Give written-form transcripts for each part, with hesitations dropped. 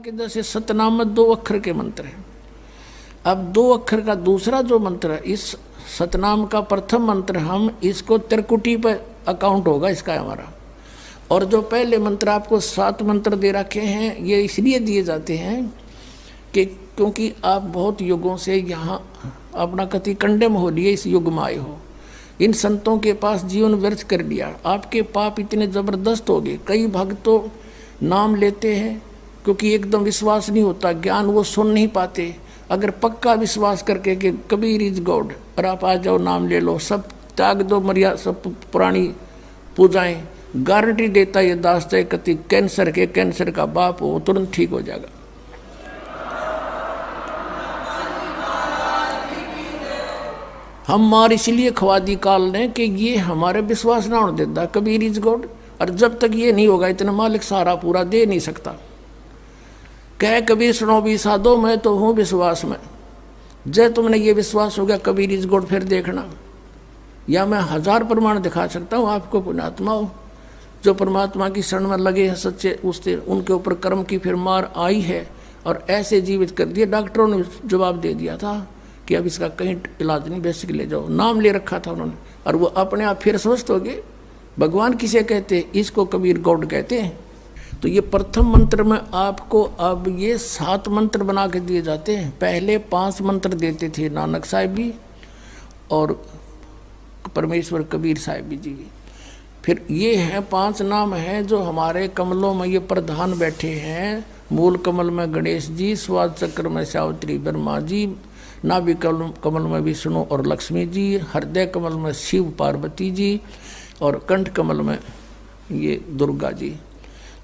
कि जैसे सतनाम 2 अक्षर के मंत्र हैं। अब 2 अक्षर का दूसरा जो मंत्र है, इस सतनाम का प्रथम मंत्र हम इसको त्रिकुटी पर अकाउंट होगा इसका हमारा। और जो पहले मंत्र आपको 7 मंत्र दे रखे हैं, ये इसलिए दिए जाते हैं कि क्योंकि आप बहुत युगों से यहाँ अपना कति कंडेम हो लिए, इस युग में आए हो, इन संतों के पास जीवन व्यर्थ कर लिया, आपके पाप इतने जबरदस्त हो गए। कई भक्त तो नाम लेते हैं क्योंकि एकदम विश्वास नहीं होता, ज्ञान वो सुन नहीं पाते। अगर पक्का विश्वास करके कि कबीर इज गॉड और आप आ जाओ, नाम ले लो, सब त्याग दो, मर्यादा सब पुरानी पूजाएं, गारंटी देता ये दास चाहे कति कैंसर का बाप हो, तुरंत ठीक हो जाएगा। हम मार इसलिए खवा दी काल ने कि ये हमारे विश्वास ना होने देता कबीर इज गॉड, और जब तक ये नहीं होगा इतना मालिक सारा पूरा दे नहीं सकता। कह कबीर सुनो भी साधो, मैं तो हूँ विश्वास में। जब तुमने ये विश्वास हो गया कबीर इज गॉड, फिर देखना, या मैं 1000 प्रमाण दिखा सकता हूँ आपको, पुण्यात्मा हो जो परमात्मा की शरण में लगे हैं सच्चे, उससे उनके ऊपर कर्म की फिर मार आई है और ऐसे जीवित कर दिए। डॉक्टरों ने जवाब दे दिया था कि अब इसका कहीं इलाज नहीं, बेसिक ले जाओ, नाम ले रखा था उन्होंने, और वो अपने आप फिर स्वस्थ हो गए। भगवान किसे कहते हैं? इसको कबीर गॉड कहते हैं। तो ये प्रथम मंत्र में आपको अब ये 7 मंत्र बना के दिए जाते हैं। पहले 5 मंत्र देते थे नानक साहिब जी और परमेश्वर कबीर साहिब जी। फिर ये हैं 5 नाम हैं जो हमारे कमलों में ये प्रधान बैठे हैं। मूल कमल में गणेश जी, स्वाद चक्र में सावित्री ब्रह्मा जी, नाभि कमल में विष्णु और लक्ष्मी जी, हृदय कमल में शिव पार्वती जी और कंठ कमल में ये दुर्गा जी।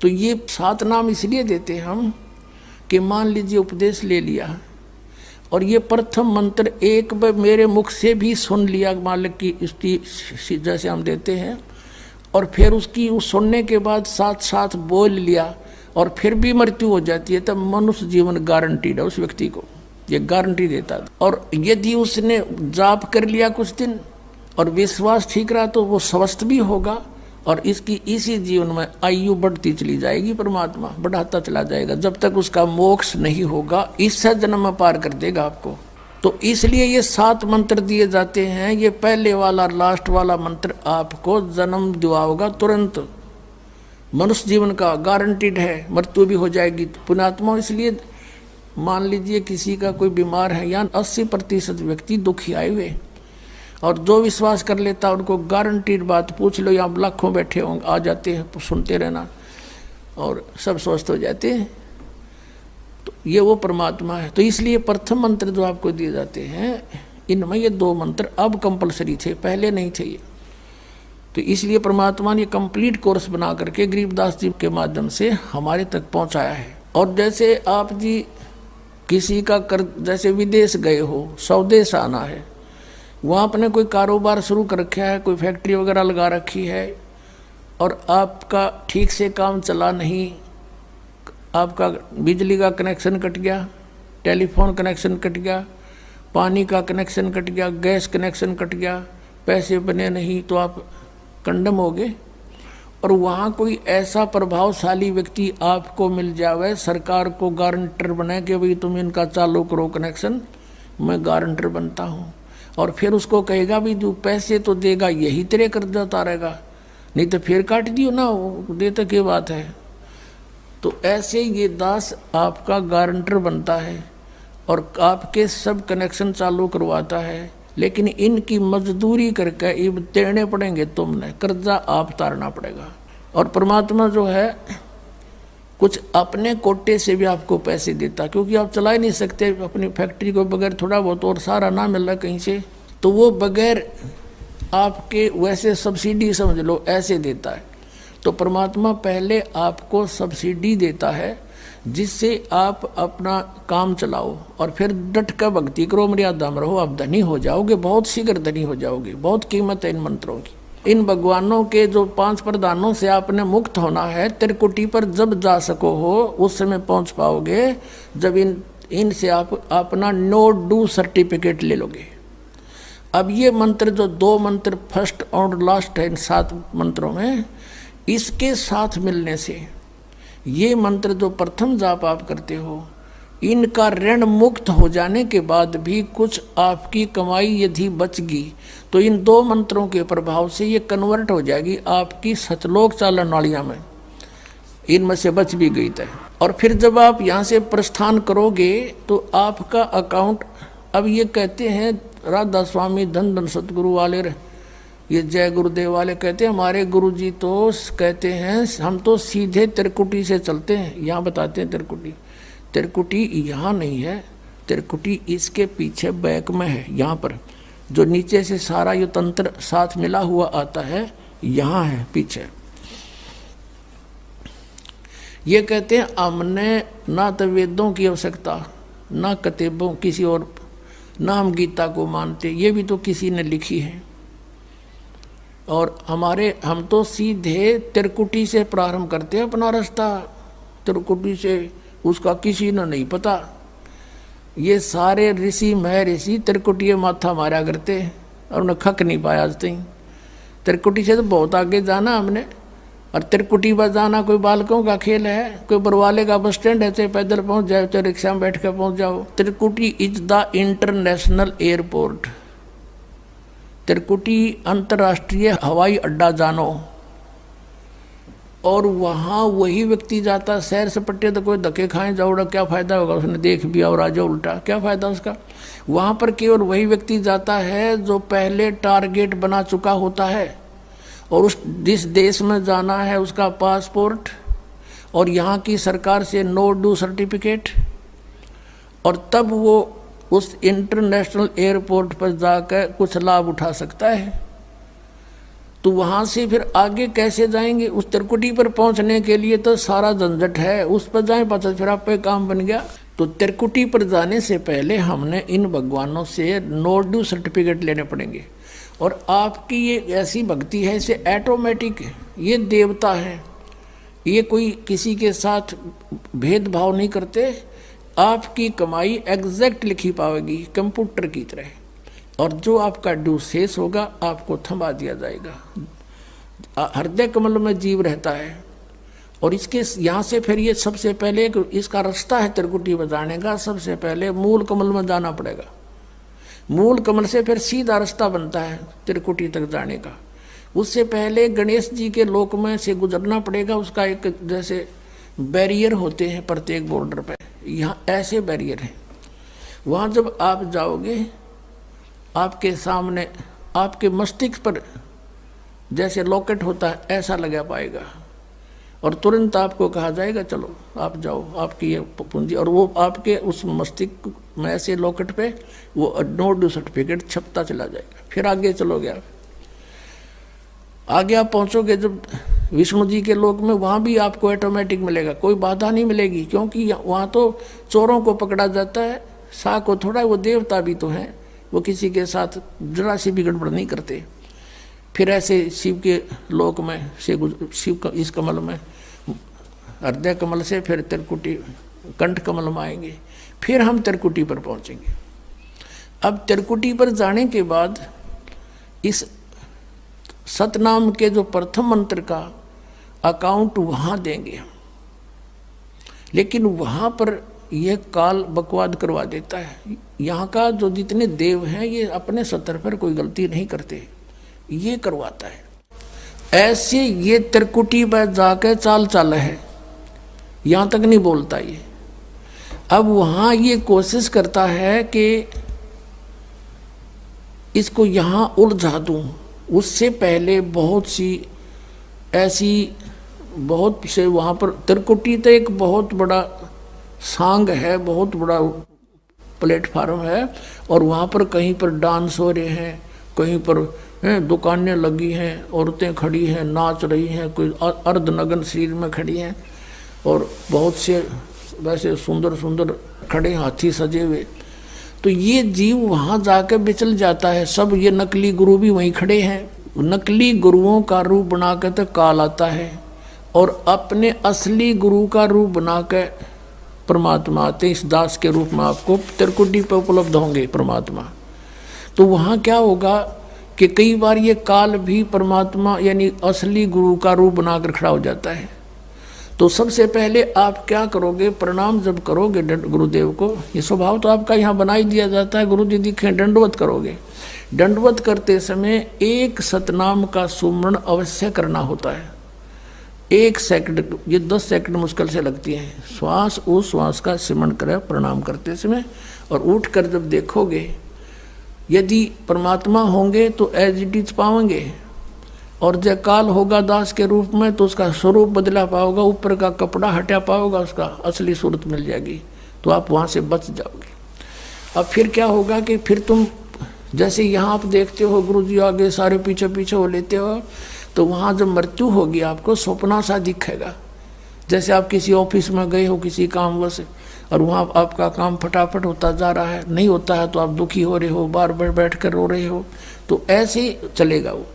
तो ये 7 नाम इसलिए देते हैं हम कि मान लीजिए उपदेश ले लिया और ये प्रथम मंत्र एक बार मेरे मुख से भी सुन लिया मालिक की स्तुति जैसे हम देते हैं, और फिर उसकी उस सुनने के बाद साथ साथ बोल लिया और फिर भी मृत्यु हो जाती है, तब मनुष्य जीवन गारंटीड है उस व्यक्ति को, ये गारंटी देता है। और यदि उसने जाप कर लिया कुछ दिन और विश्वास ठीक रहा तो वो स्वस्थ भी होगा और इसकी इसी जीवन में आयु बढ़ती चली जाएगी, परमात्मा बढ़ाता चला जाएगा जब तक उसका मोक्ष नहीं होगा, इस जन्म में पार कर देगा आपको। तो इसलिए ये 7 मंत्र दिए जाते हैं। ये पहले वाला लास्ट वाला मंत्र आपको जन्म दिवाओगा तुरंत, मनुष्य जीवन का गारंटीड है, मृत्यु भी हो जाएगी। पुण्यात्मा इसलिए मान लीजिए किसी का कोई बीमार है, या 80% व्यक्ति दुखी आए हुए, और जो विश्वास कर लेता उनको गारंटीड बात पूछ लो, यहाँ लाखों बैठे होंगे, आ जाते हैं, सुनते रहना और सब स्वस्थ हो जाते हैं। तो ये वो परमात्मा है। तो इसलिए प्रथम मंत्र जो आपको दिए जाते हैं, इनमें ये 2 मंत्र अब कंपलसरी थे, पहले नहीं थे ये। तो इसलिए परमात्मा ने कंप्लीट कोर्स बना करके गरीबदास जी के माध्यम से हमारे तक पहुंचाया है। और जैसे आप जी किसी का जैसे विदेश गए हो, स्वदेश आना है, वहाँ आपने कोई कारोबार शुरू कर रखा है, कोई फैक्ट्री वगैरह लगा रखी है और आपका ठीक से काम चला नहीं, आपका बिजली का कनेक्शन कट गया, टेलीफोन कनेक्शन कट गया, पानी का कनेक्शन कट गया, गैस कनेक्शन कट गया, पैसे बने नहीं, तो आप कंडम हो गए। और वहाँ कोई ऐसा प्रभावशाली व्यक्ति आपको मिल जावे, सरकार को गारंटर बने कि भाई तुम इनका चालू करो कनेक्शन, मैं गारंटर बनता हूँ, और फिर उसको कहेगा भी जो पैसे तो देगा यही तेरे कर्जा उतारेगा, नहीं तो फिर काट दियो ना, देते की बात है। तो ऐसे ये दास आपका गारंटर बनता है और आपके सब कनेक्शन चालू करवाता है, लेकिन इनकी मजदूरी करके ये देने पड़ेंगे, तुमने कर्जा आप उतारना पड़ेगा। और परमात्मा जो है कुछ अपने कोटे से भी आपको पैसे देता, क्योंकि आप चला ही नहीं सकते अपनी फैक्ट्री को बगैर थोड़ा बहुत और सारा ना मिल रहा कहीं से, तो वो बगैर आपके वैसे सब्सिडी समझ लो ऐसे देता है। तो परमात्मा पहले आपको सब्सिडी देता है जिससे आप अपना काम चलाओ और फिर डट कर भक्ति करो, मर्यादा में रहो, आप धनी हो जाओगे, बहुत शीघ्र धनी हो जाओगे। बहुत कीमत है इन मंत्रों की। इन भगवानों के जो 5 प्रधानों से आपने मुक्त होना है, त्रिकुटी पर जब जा सको हो उस समय पहुंच पाओगे जब इनसे आप अपना नो डू सर्टिफिकेट ले लोगे। अब ये मंत्र जो 2 मंत्र फर्स्ट और लास्ट है इन 7 मंत्रों में, इसके साथ मिलने से ये मंत्र जो प्रथम जाप आप करते हो, इनका ऋण मुक्त हो जाने के बाद भी कुछ आपकी कमाई यदि बचगी तो इन 2 मंत्रों के प्रभाव से ये कन्वर्ट हो जाएगी आपकी सतलोक चालन वालिया में, इनमें से बच भी गई तय। और फिर जब आप यहाँ से प्रस्थान करोगे तो आपका अकाउंट, अब ये कहते हैं राधा स्वामी धन धन सतगुरु वाले, ये जय गुरुदेव वाले कहते हैं हमारे गुरुजी तो कहते हैं हम तो सीधे त्रिकुटी से चलते हैं। यहाँ बताते हैं त्रिकुटी यहाँ नहीं है, त्रिकुटी इसके पीछे बैक में है, यहाँ पर जो नीचे से सारा ये तंत्र साथ मिला हुआ आता है, यहाँ है पीछे। ये कहते हैं हमने ना तो वेदों की आवश्यकता, ना किताबों किसी और, ना हम गीता को मानते, ये भी तो किसी ने लिखी है। और हम तो सीधे त्रिकुटी से प्रारंभ करते हैं अपना रास्ता, त्रिकुटी से, उसका किसी ने नहीं पता। ये सारे ऋषि महर्षि त्रिकुटी माथा मारा करते और उन्हें खक नहीं पाया आज तक। त्रिकुटी से तो बहुत आगे जाना हमने, और त्रिकुटी पर जाना कोई बालकों का खेल है, कोई बरवाले का बस स्टैंड है, चाहे पैदल पहुंच जाओ चाहे रिक्शा में बैठ कर पहुंच जाओ। त्रिकुटी इज द इंटरनेशनल एयरपोर्ट, त्रिकुटी अंतर्राष्ट्रीय हवाई अड्डा जानो। और वहाँ वही व्यक्ति जाता, सैर सपट्टे तो कोई धक्के खाएं जाओड़ा क्या फ़ायदा होगा, उसने देख भी और आ जाओ उल्टा, क्या फ़ायदा उसका। वहाँ पर केवल वही व्यक्ति जाता है जो पहले टारगेट बना चुका होता है, और उस जिस देश में जाना है उसका पासपोर्ट और यहाँ की सरकार से नो ड्यू सर्टिफिकेट, और तब वो उस इंटरनेशनल एयरपोर्ट पर जाकर कुछ लाभ उठा सकता है। तो वहाँ से फिर आगे कैसे जाएंगे, उस त्रिकुटी पर पहुँचने के लिए तो सारा झंझट है, उस पर जाए पता फिर आप पे काम बन गया। तो त्रिकुटी पर जाने से पहले हमने इन भगवानों से नो ड्यू सर्टिफिकेट लेने पड़ेंगे। और आपकी ये ऐसी भक्ति है, इसे ऑटोमेटिक, ये देवता है, ये कोई किसी के साथ भेदभाव नहीं करते, आपकी कमाई एग्जैक्ट लिखी पाएगी कंप्यूटर की तरह, और जो आपका ड्यू शेष होगा आपको थमा दिया जाएगा। हृदय कमल में जीव रहता है, और इसके यहाँ से फिर ये सबसे पहले इसका रास्ता है त्रिकुटी बजाने का, सबसे पहले मूल कमल में जाना पड़ेगा। मूल कमल से फिर सीधा रास्ता बनता है त्रिकुटी तक जाने का। उससे पहले गणेश जी के लोक में से गुजरना पड़ेगा, उसका एक जैसे बैरियर होते हैं प्रत्येक बॉर्डर पे, यहाँ ऐसे बैरियर हैं। वहाँ जब आप जाओगे आपके सामने आपके मस्तिष्क पर जैसे लॉकेट होता है ऐसा लगा पाएगा, और तुरंत आपको कहा जाएगा चलो आप जाओ, आपकी ये पूंजी, और वो आपके उस मस्तिष्क में ऐसे लॉकेट पे वो नो ड्यू सर्टिफिकेट छपता चला जाएगा। फिर आगे चलोगे आप, आगे आप पहुँचोगे जब विष्णु जी के लोक में, वहाँ भी आपको ऑटोमेटिक मिलेगा, कोई बाधा नहीं मिलेगी, क्योंकि वहाँ तो चोरों को पकड़ा जाता है, सा को थोड़ा, वो देवता भी तो हैं, वो किसी के साथ जरा सी भी गड़बड़ नहीं करते। फिर ऐसे शिव के लोक में से शिव इस कमल में, हृदय कमल से फिर त्रिकुटी कंठ कमल में आएंगे, फिर हम त्रिकुटी पर पहुंचेंगे। अब त्रिकुटी पर जाने के बाद इस सतनाम के जो प्रथम मंत्र का अकाउंट वहाँ देंगे हम, लेकिन वहाँ पर यह काल बकवाद करवा देता है। यहाँ का जो जितने देव हैं ये अपने सतर पर कोई गलती नहीं करते, ये करवाता है। ऐसे ये त्रिकुटी पर जाकर चाल है, यहाँ तक नहीं बोलता ये। अब वहाँ ये कोशिश करता है कि इसको यहाँ उलझा दूँ, उससे पहले बहुत सी ऐसी बहुत से वहाँ पर त्रिकुटी तो एक बहुत बड़ा सांग है, बहुत बड़ा प्लेटफार्म है, और वहाँ पर कहीं पर डांस हो रहे हैं, कहीं पर दुकानें लगी हैं, औरतें खड़ी हैं नाच रही हैं, कोई अर्धनग्न शरीर में खड़ी हैं, और बहुत से वैसे सुंदर सुंदर खड़े हाथी सजे हुए। तो ये जीव वहाँ जाकर बिचल जाता है। सब ये नकली गुरु भी वहीं खड़े हैं, नकली गुरुओं का रूप बनाकर तो काल आता है, और अपने असली गुरु का रूप बनाकर परमात्मा आते। इस दास के रूप में आपको त्रिकुटी पर उपलब्ध होंगे परमात्मा। तो वहाँ क्या होगा कि कई बार ये काल भी परमात्मा यानी असली गुरु का रूप बनाकर खड़ा हो जाता है। तो सबसे पहले आप क्या करोगे, प्रणाम जब करोगे गुरुदेव को, ये स्वभाव तो आपका यहाँ बना ही दिया जाता है, गुरु जी दिखे दंडवत करोगे। दंडवत करते समय एक सतनाम का सुमरण अवश्य करना होता है। 1 सेकंड, ये 10 सेकंड मुश्किल से लगती है। श्वास उस श्वास का सिमरण करें प्रणाम करते समय, और उठकर जब देखोगे यदि परमात्मा होंगे तो एज इट इज पाओगे, और जब काल होगा दास के रूप में तो उसका स्वरूप बदला पाओगा, ऊपर का कपड़ा हटा पाओगा, उसका असली सूरत मिल जाएगी, तो आप वहाँ से बच जाओगे। अब फिर क्या होगा कि फिर तुम जैसे यहाँ आप देखते हो गुरु जी आगे सारे पीछे पीछे हो लेते हो, तो वहाँ जब मृत्यु होगी आपको सपना सा दिखेगा। जैसे आप किसी ऑफिस में गए हो किसी कामवश, और वहाँ आपका काम फटाफट होता जा रहा है, नहीं होता है तो आप दुखी हो रहे हो, बार बार बैठ कर रो रहे हो, तो ऐसे ही चलेगा वो।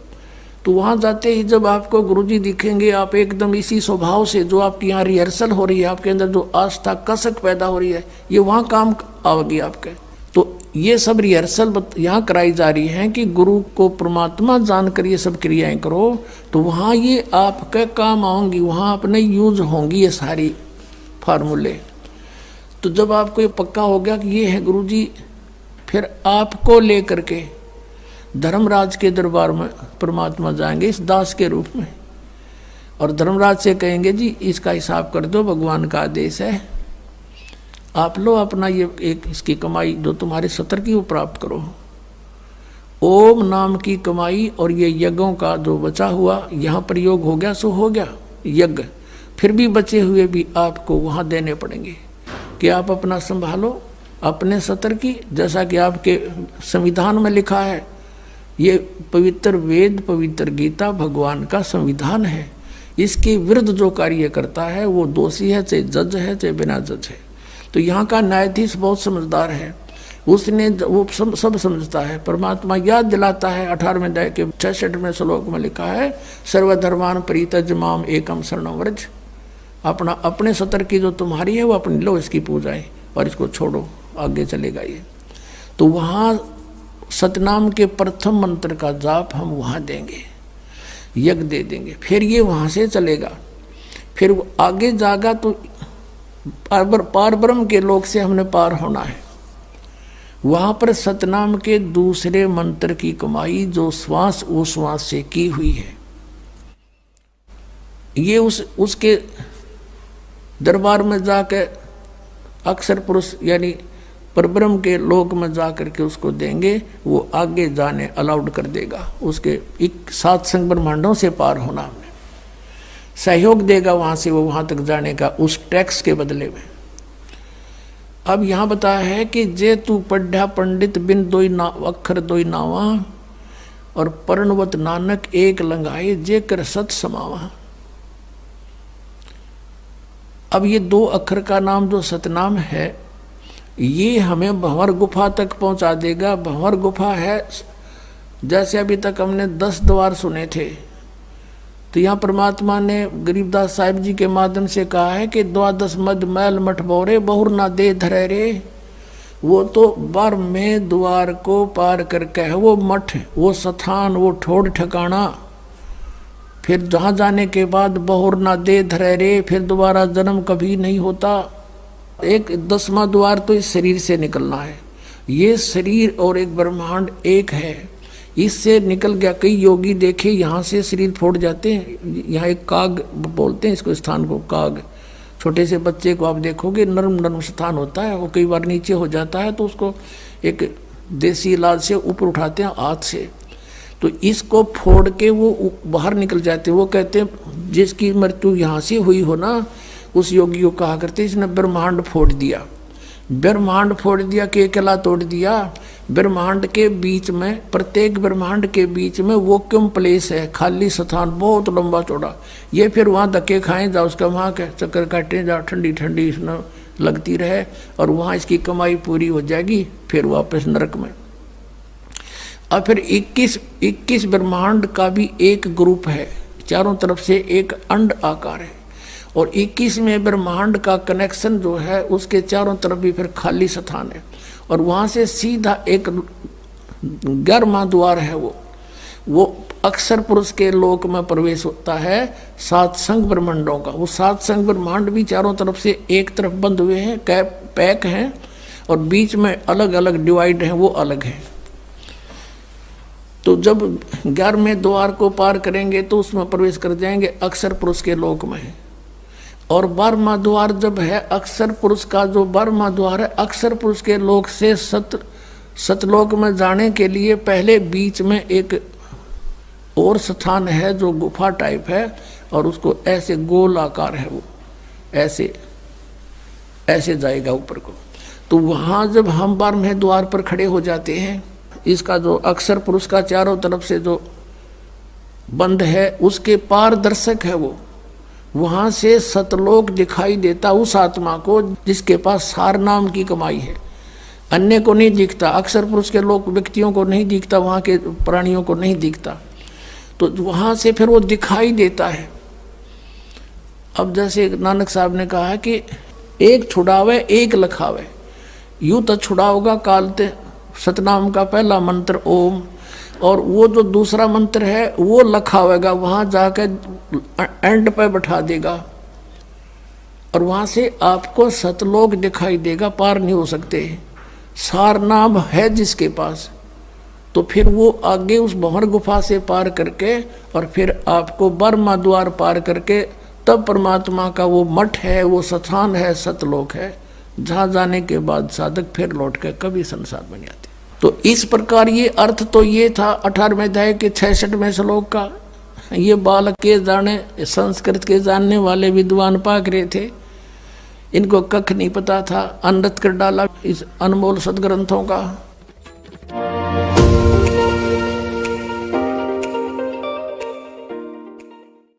तो वहाँ जाते ही जब आपको गुरुजी दिखेंगे, आप एकदम इसी स्वभाव से जो आपकी यहाँ रिहर्सल हो रही है, आपके अंदर जो आस्था कसक पैदा हो रही है, ये वहाँ काम आवेगी आपके। तो ये सब रिहर्सल यहाँ कराई जा रही है कि गुरु को परमात्मा जानकर ये सब क्रियाएं करो, तो वहाँ ये आपके काम आएंगी, वहाँ अपने यूज होंगी ये सारी फार्मूले। तो जब आपको ये पक्का हो गया कि ये है गुरुजी, फिर आपको लेकर के धर्मराज के दरबार में परमात्मा जाएंगे इस दास के रूप में, और धर्मराज से कहेंगे जी इसका हिसाब कर दो, भगवान का आदेश है, आप लो अपना ये एक इसकी कमाई जो तुम्हारे सतर की वो प्राप्त करो। ओम नाम की कमाई और ये यज्ञों का जो बचा हुआ यहाँ प्रयोग हो गया सो हो गया यज्ञ, फिर भी बचे हुए भी आपको वहाँ देने पड़ेंगे कि आप अपना संभालो अपने सतर की, जैसा कि आपके संविधान में लिखा है। ये पवित्र वेद पवित्र गीता भगवान का संविधान है, इसके विरुद्ध जो कार्य करता है वो दोषी है, चाहे जज है चाहे बिना जज है। तो यहाँ का न्यायाधीश बहुत समझदार है, उसने वो सब समझता है। परमात्मा याद दिलाता है 18वें अध्याय के 66वें श्लोक में लिखा है, सर्वधर्मान परित्यज्य माम एकम शरणं व्रज। अपना अपने सतर की जो तुम्हारी है वो अपनी लो, इसकी पूजाएं, और इसको छोड़ो, आगे चलेगा ये। तो वहाँ सतनाम के प्रथम मंत्र का जाप हम वहाँ देंगे, यज्ञ दे देंगे, फिर ये वहाँ से चलेगा। फिर वो आगे जागा तो पार ब्रह्म के लोक से हमने पार होना है। वहाँ पर सतनाम के दूसरे मंत्र की कमाई जो श्वास वो श्वास से की हुई है, ये उसके दरबार में जाकर अक्षर पुरुष यानी परब्रह्म के लोक में जा करके उसको देंगे, वो आगे जाने अलाउड कर देगा, उसके 7 संग ब्रह्मांडों से पार होना हमने सहयोग देगा वहाँ से वो वहाँ तक जाने का, उस टैक्स के बदले में। अब यहाँ बताया है कि जे तू पढ़ा पंडित बिन दोई ना अक्षर दोई नावा, और पर्णवत नानक एक लंगाए जे कर सत समावा। अब ये 2 अक्षर का नाम जो सतनाम है, ये हमें भंवर गुफा तक पहुंचा देगा। भंवर गुफा है, जैसे अभी तक हमने 10 द्वार सुने थे, तो यहाँ परमात्मा ने गरीबदास साहिब जी के माध्यम से कहा है कि 12 मद मैल मठ बोरे बहुर ना दे धरे रे। वो तो 12वें द्वार को पार करके है वो मठ, वो स्थान, वो ठोड़ ठिकाना। फिर जहाँ जाने के बाद बहुर ना दे धरे रे, फिर दोबारा जन्म कभी नहीं होता। एक 10वां द्वार तो इस शरीर से निकलना है। ये शरीर और एक ब्रह्मांड एक है, इससे निकल गया। कई योगी देखे यहाँ से शरीर फोड़ जाते हैं, यहाँ एक काग बोलते हैं इसको, स्थान को काग। छोटे से बच्चे को आप देखोगे नर्म नर्म स्थान होता है, वो कई बार नीचे हो जाता है तो उसको एक देसी इलाज से ऊपर उठाते हैं हाथ से, तो इसको फोड़ के वो बाहर निकल जाते हैं। वो कहते हैं जिसकी मृत्यु यहाँ से हुई हो ना, उस योगी को कहा करते इसने ब्रह्मांड फोड़ दिया। ब्रह्मांड फोड़ दिया कि अकेला तोड़ दिया। ब्रह्मांड के बीच में, प्रत्येक ब्रह्मांड के बीच में वैक्यूम प्लेस है, खाली स्थान बहुत लंबा चौड़ा। ये फिर वहाँ धक्के खाएं जाओ, उसका वहाँ के चक्कर काटें जाओ, ठंडी ठंडी इसमें लगती रहे, और वहाँ इसकी कमाई पूरी हो जाएगी, फिर वापस नरक में। और फिर 21 ब्रह्मांड का भी एक ग्रुप है, चारों तरफ से एक अंड आकार है, और 21वें ब्रह्मांड का कनेक्शन जो है उसके चारों तरफ भी फिर खाली स्थान है, और वहाँ से सीधा एक 11वां द्वार है, वो अक्षर पुरुष के लोक में प्रवेश होता है 7 संग ब्रह्मांडों का। वो 7 संग ब्रह्मांड भी चारों तरफ से एक तरफ बंद हुए हैं, पैक हैं, और बीच में अलग अलग डिवाइड हैं, वो अलग हैं। तो जब 11वें द्वार को पार करेंगे तो उसमें प्रवेश कर जाएंगे अक्षर पुरुष के लोक में। और 12वां द्वार जब है अक्षर पुरुष का, जो 12वां द्वार है अक्षर पुरुष के लोक से सतलोक में जाने के लिए पहले बीच में एक और स्थान है जो गुफा टाइप है, और उसको ऐसे गोल आकार है, वो ऐसे ऐसे जाएगा ऊपर को। तो वहाँ जब हम 12वें द्वार पर खड़े हो जाते हैं, इसका जो अक्षर पुरुष का चारों तरफ से जो बंद है उसके पारदर्शक है वो, वहाँ से सतलोक दिखाई देता उस आत्मा को जिसके पास सार नाम की कमाई है। अन्य को नहीं दिखता, अक्षर पुरुष के लोग व्यक्तियों को नहीं दिखता, वहाँ के प्राणियों को नहीं दिखता, तो वहाँ से फिर वो दिखाई देता है। अब जैसे नानक साहब ने कहा कि एक छुड़ावे एक लखावे, यूँ तो छुड़ाओगा कालते सतनाम का पहला मंत्र ओम, और वो जो दूसरा मंत्र है वो लखावेगा, वहाँ जाकर एंड पे बैठा देगा, और वहाँ से आपको सतलोक दिखाई देगा, पार नहीं हो सकते। सार नाम है जिसके पास, तो फिर वो आगे उस भंवर गुफा से पार करके और फिर आपको 12वां द्वार पार करके तब परमात्मा का वो मठ है, वो स्थान है, सतलोक है, जहाँ जाने के बाद साधक फिर लौट के कभी संसार में नहीं आते। तो इस प्रकार ये अर्थ तो ये था 18वें अध्याय के 66वें श्लोक का। ये बालक के जाने, संस्कृत के जानने वाले विद्वान पाक रहे थे, इनको कख नहीं पता था, अनृत कर डाला इस अनमोल सदग्रंथों का।